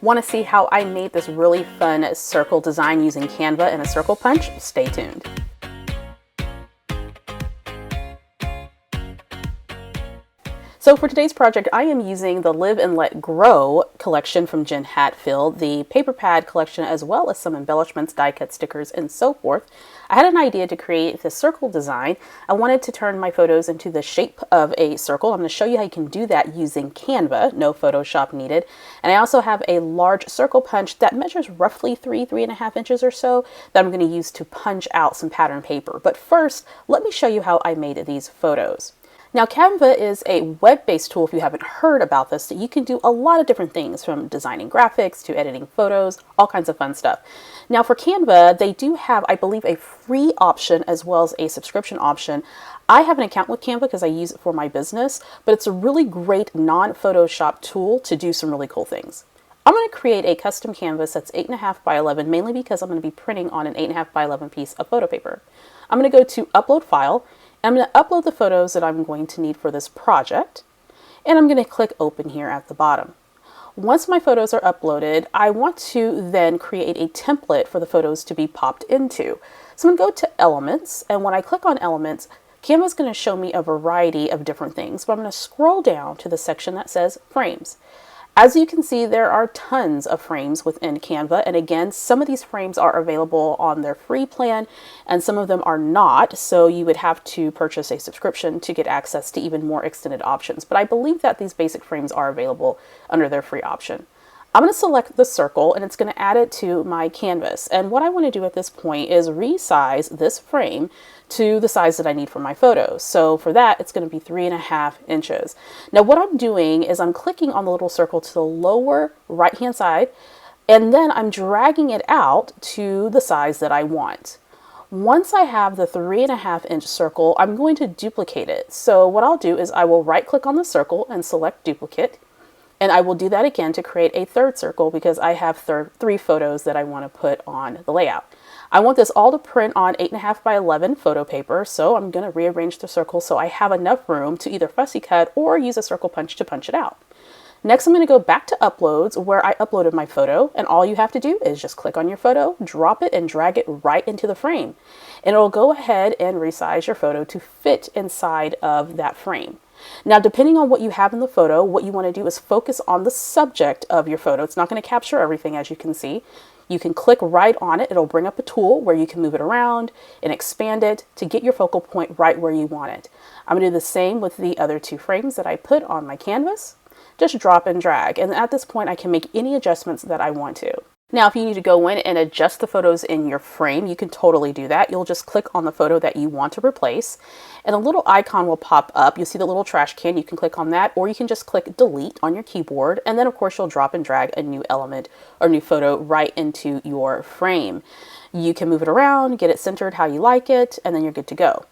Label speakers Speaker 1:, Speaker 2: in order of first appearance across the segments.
Speaker 1: Want to see how I made this really fun circle design using Canva and a circle punch? Stay tuned. So for today's project, I am using the Live and Let Grow collection from Jen Hadfield, the paper pad collection, as well as some embellishments, die cut stickers, and so forth. I had an idea to create this circle design. I wanted to turn my photos into the shape of a circle. I'm going to show you how you can do that using Canva, no Photoshop needed. And I also have a large circle punch that measures roughly 3.5 inches or so that I'm going to use to punch out some pattern paper. But first, let me show you how I made these photos. Now, Canva is a web-based tool, if you haven't heard about this, that you can do a lot of different things, from designing graphics to editing photos, all kinds of fun stuff. Now, for Canva, they do have, I believe, a free option as well as a subscription option. I have an account with Canva because I use it for my business, but it's a really great non-Photoshop tool to do some really cool things. I'm going to create a custom canvas that's 8.5 by 11, mainly because I'm going to be printing on an 8.5 by 11 piece of photo paper. I'm going to go to Upload File. I'm going to upload the photos that I'm going to need for this project, and I'm going to click Open here at the bottom. Once my photos are uploaded, I want to then create a template for the photos to be popped into. So I'm going to go to Elements, and when I click on Elements, Canva is going to show me a variety of different things, but I'm going to scroll down to the section that says Frames. As you can see, there are tons of frames within Canva, and again, some of these frames are available on their free plan and some of them are not, so you would have to purchase a subscription to get access to even more extended options. But I believe that these basic frames are available under their free option. I'm going to select the circle and it's going to add it to my canvas, and what I want to do at this point is resize this frame to the size that I need for my photos. So for that, it's going to be 3.5 inches. Now what I'm doing is I'm clicking on the little circle to the lower right hand side, and then I'm dragging it out to the size that I want. Once I have the 3.5 inch circle, I'm going to duplicate it. So what I'll do is I will right click on the circle and select duplicate. And I will do that again to create a third circle because I have three photos that I want to put on the layout. I want this all to print on 8.5 by 11 photo paper, so I'm going to rearrange the circle so I have enough room to either fussy cut or use a circle punch to punch it out. Next, I'm going to go back to Uploads where I uploaded my photo, and all you have to do is just click on your photo, drop it, and drag it right into the frame. And it'll go ahead and resize your photo to fit inside of that frame. Now, depending on what you have in the photo, what you want to do is focus on the subject of your photo. It's not going to capture everything, as you can see. You can click right on it. It'll bring up a tool where you can move it around and expand it to get your focal point right where you want it. I'm going to do the same with the other two frames that I put on my canvas. Just drop and drag, and at this point I can make any adjustments that I want to. Now, if you need to go in and adjust the photos in your frame, you can totally do that. You'll just click on the photo that you want to replace, and a little icon will pop up. You'll see the little trash can. You can click on that, or you can just click delete on your keyboard, and then of course you'll drop and drag a new element or new photo right into your frame. You can move it around, get it centered how you like it, and then you're good to go.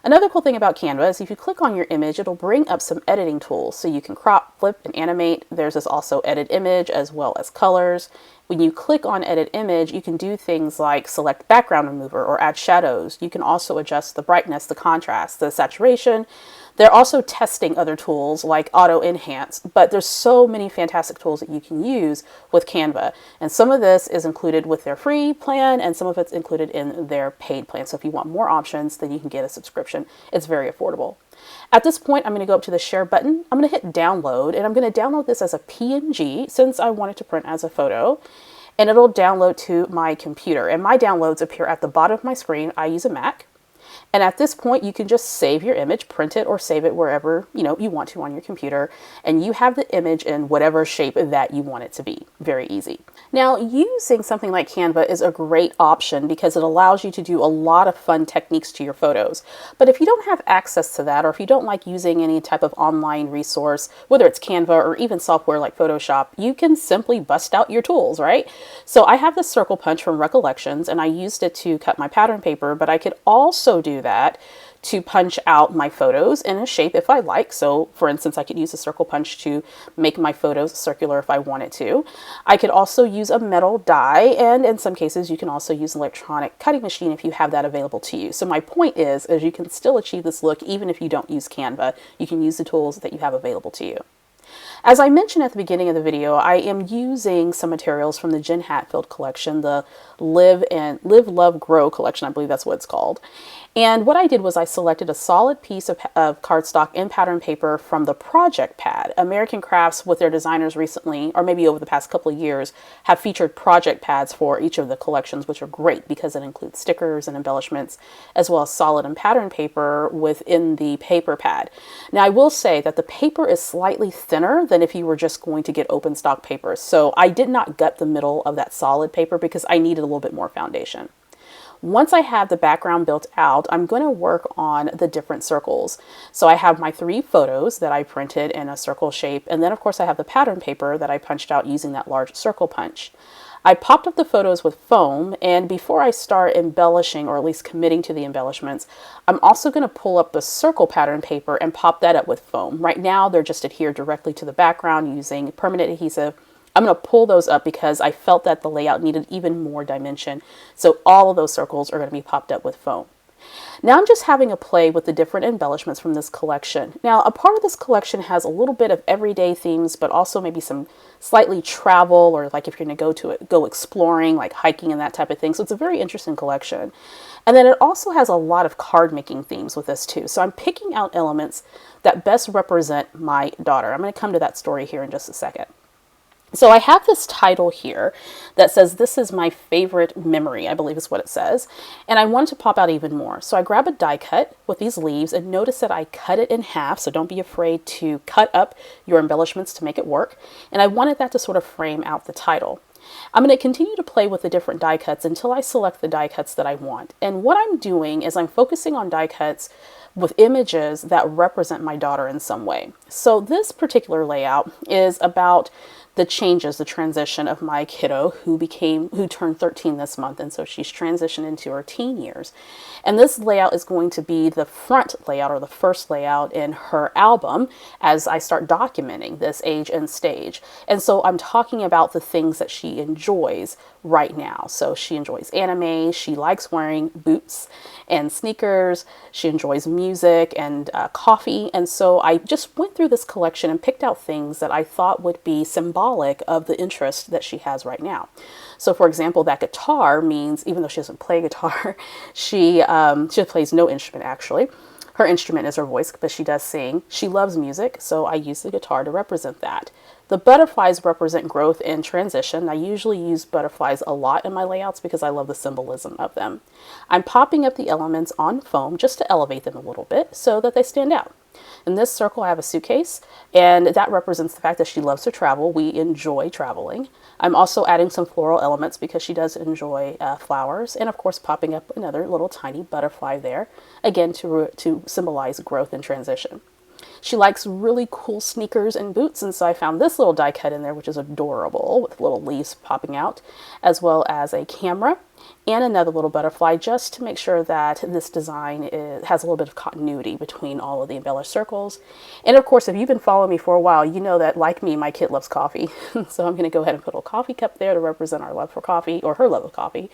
Speaker 1: Another cool thing about Canva is if you click on your image, it'll bring up some editing tools. So you can crop, flip, and animate. There's this also edit image as well as colors. When you click on edit image, you can do things like select background remover or add shadows. You can also adjust the brightness, the contrast, the saturation. They're also testing other tools like auto enhance, but there's so many fantastic tools that you can use with Canva. And some of this is included with their free plan and some of it's included in their paid plan. So if you want more options, then you can get a subscription. It's very affordable. At this point, I'm going to go up to the share button. I'm going to hit download, and I'm going to download this as a PNG since I want it to print as a photo. And it'll download to my computer. And my downloads appear at the bottom of my screen. I use a Mac. And at this point, you can just save your image, print it, or save it wherever you want to on your computer. And you have the image in whatever shape that you want it to be. Very easy. Now, using something like Canva is a great option because it allows you to do a lot of fun techniques to your photos. But if you don't have access to that, or if you don't like using any type of online resource, whether it's Canva or even software like Photoshop, you can simply bust out your tools, right? So I have this circle punch from Recollections, and I used it to cut my pattern paper, but I could also do that to punch out my photos in a shape if I like. So for instance, I could use a circle punch to make my photos circular if I wanted to. I could also use a metal die, and in some cases you can also use an electronic cutting machine if you have that available to you. So my point is you can still achieve this look even if you don't use Canva. You can use the tools that you have available to you. As I mentioned at the beginning of the video, I am using some materials from the Jen Hadfield collection, the Live, Love, Grow collection. I believe that's what it's called. And what I did was I selected a solid piece of cardstock and pattern paper from the project pad. American Crafts, with their designers recently, or maybe over the past couple of years, have featured project pads for each of the collections, which are great because it includes stickers and embellishments, as well as solid and pattern paper within the paper pad. Now, I will say that the paper is slightly thinner than if you were just going to get open stock paper. So I did not gut the middle of that solid paper because I needed a little bit more foundation. Once I have the background built out, I'm going to work on the different circles. So I have my 3 photos that I printed in a circle shape, and then of course I have the pattern paper that I punched out using that large circle punch. I popped up the photos with foam, and before I start embellishing, or at least committing to the embellishments, I'm also going to pull up the circle pattern paper and pop that up with foam. Right now they're just adhered directly to the background using permanent adhesive. I'm going to pull those up because I felt that the layout needed even more dimension. So all of those circles are going to be popped up with foam. Now I'm just having a play with the different embellishments from this collection. Now, a part of this collection has a little bit of everyday themes, but also maybe some slightly travel, or like if you're going to go exploring, like hiking and that type of thing. So it's a very interesting collection. And then it also has a lot of card making themes with this too. So I'm picking out elements that best represent my daughter. I'm going to come to that story here in just a second. So I have this title here that says, "This is my favorite memory," I believe is what it says. And I wanted to pop out even more. So I grab a die cut with these leaves, and notice that I cut it in half. So don't be afraid to cut up your embellishments to make it work. And I wanted that to sort of frame out the title. I'm going to continue to play with the different die cuts until I select the die cuts that I want. And what I'm doing is I'm focusing on die cuts with images that represent my daughter in some way. So this particular layout is about the changes, the transition of my kiddo who turned 13 this month. And so she's transitioned into her teen years. And this layout is going to be the front layout, or the first layout in her album, as I start documenting this age and stage. And so I'm talking about the things that she enjoys right now. So she enjoys anime, she likes wearing boots and sneakers, she enjoys music and coffee. And so I just went through this collection and picked out things that I thought would be symbolic of the interest that she has right now. So for example, that guitar means, even though she doesn't play guitar, she plays no instrument actually. Her instrument is her voice, but she does sing. She loves music, so I use the guitar to represent that. The butterflies represent growth and transition. I usually use butterflies a lot in my layouts because I love the symbolism of them. I'm popping up the elements on foam just to elevate them a little bit so that they stand out. In this circle, I have a suitcase, and that represents the fact that she loves to travel. We enjoy traveling. I'm also adding some floral elements because she does enjoy flowers, and of course popping up another little tiny butterfly there, again to symbolize growth and transition. She likes really cool sneakers and boots, and so I found this little die cut in there, which is adorable, with little leaves popping out, as well as a camera and another little butterfly, just to make sure that this design has a little bit of continuity between all of the embellished circles. And of course, if you've been following me for a while, you know that, like me, my kid loves coffee. So I'm going to go ahead and put a little coffee cup there to represent our love for coffee, or her love of coffee.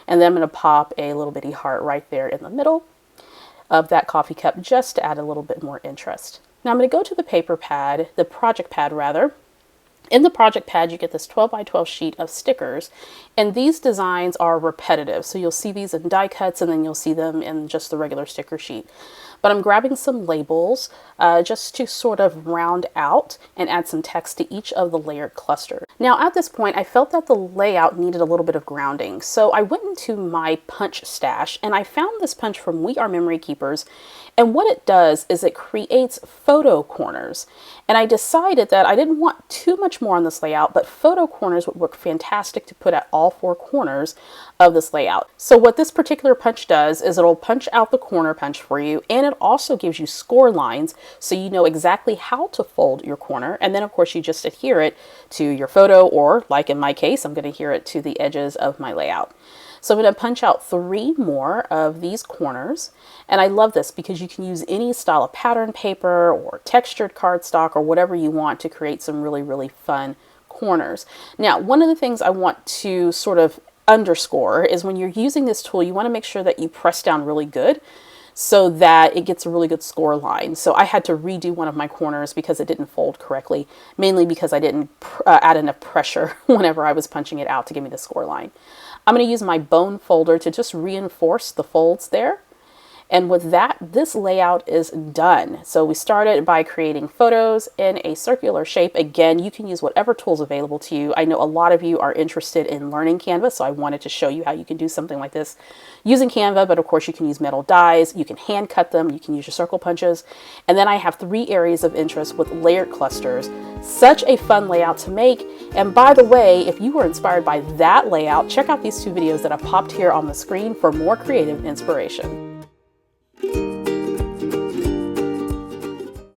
Speaker 1: And then I'm going to pop a little bitty heart right there in the middle of that coffee cup, just to add a little bit more interest. Now I'm going to go to the paper pad, the project pad rather. In the project pad, you get this 12 by 12 sheet of stickers, and these designs are repetitive. So you'll see these in die cuts, and then you'll see them in just the regular sticker sheet. But I'm grabbing some labels just to sort of round out and add some text to each of the layered clusters. Now at this point, I felt that the layout needed a little bit of grounding. So I went into my punch stash, and I found this punch from We Are Memory Keepers. And what it does is it creates photo corners. And I decided that I didn't want too much more on this layout, but photo corners would work fantastic to put at all 4 corners of this layout. So what this particular punch does is it'll punch out the corner punch for you, and it also gives you score lines so you know exactly how to fold your corner. And then of course you just adhere it to your photo, or like in my case, I'm going to adhere it to the edges of my layout. So I'm going to punch out 3 more of these corners. And I love this because you can use any style of pattern paper or textured cardstock or whatever you want to create some really, really fun corners. Now, one of the things I want to sort of underscore is when you're using this tool, you want to make sure that you press down really good. so that it gets a really good score line. So I had to redo one of my corners because it didn't fold correctly, mainly because I didn't add enough pressure whenever I was punching it out to give me the score line. I'm going to use my bone folder to just reinforce the folds there. And with that, this layout is done. So we started by creating photos in a circular shape. Again, you can use whatever tools available to you. I know a lot of you are interested in learning Canva, so I wanted to show you how you can do something like this using Canva, but of course you can use metal dies, you can hand cut them, you can use your circle punches. And then I have 3 areas of interest with layered clusters. Such a fun layout to make. And by the way, if you were inspired by that layout, check out these 2 videos that I popped here on the screen for more creative inspiration.